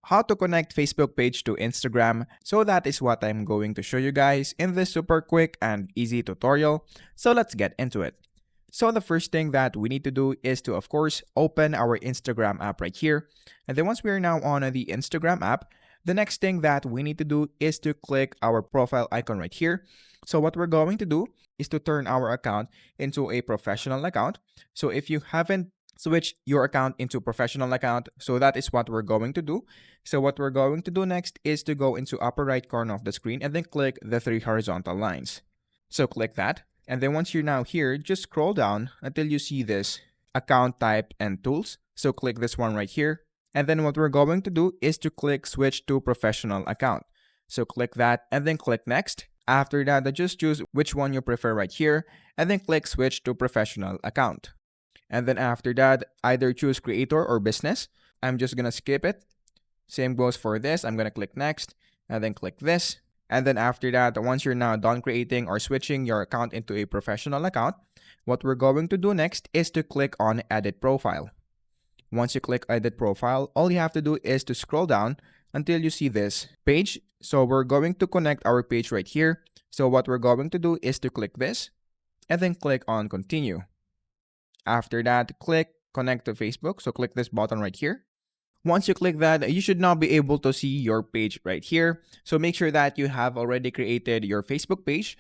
how to connect Facebook page to Instagram. So that is what I'm going to show you guys in this super quick and easy tutorial. So let's get into it. So the first thing that we need to do is to, of course, open our Instagram app right here. And then once we are now on the Instagram app, the next thing that we need to do is to click our profile icon right here. So what we're going to do is to turn our account into a professional account. So if you haven't switched your account into professional account, so that is what we're going to do. So what we're going to do next is to go into upper right corner of the screen and then click the three horizontal lines. So click that. And then once you're now here, just scroll down until you see this account type and tools. So click this one right here. And then what we're going to do is to click switch to professional account. So click that and then click next. After that, just choose which one you prefer right here and then click switch to professional account. And then after that, either choose creator or business. I'm just gonna skip it. Same goes for this. I'm gonna click next and then click this. And then after that, once you're now done creating or switching your account into a professional account, what we're going to do next is to click on edit profile. Once you click edit profile, all you have to do is to scroll down until you see this page. So we're going to connect our page right here. So what we're going to do is to click this and then click on continue. After that, click connect to Facebook. So click this button right here. Once you click that, you should now be able to see your page right here. So make sure that you have already created your Facebook page.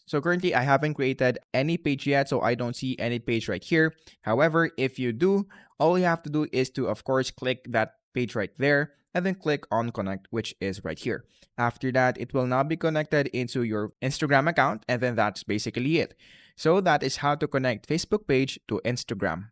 So currently, I haven't created any page yet, so I don't see any page right here. However, if you do, all you have to do is to, of course, click that page right there and then click on connect, which is right here. After that, it will now be connected into your Instagram account, and then that's basically it. So that is how to connect Facebook page to Instagram.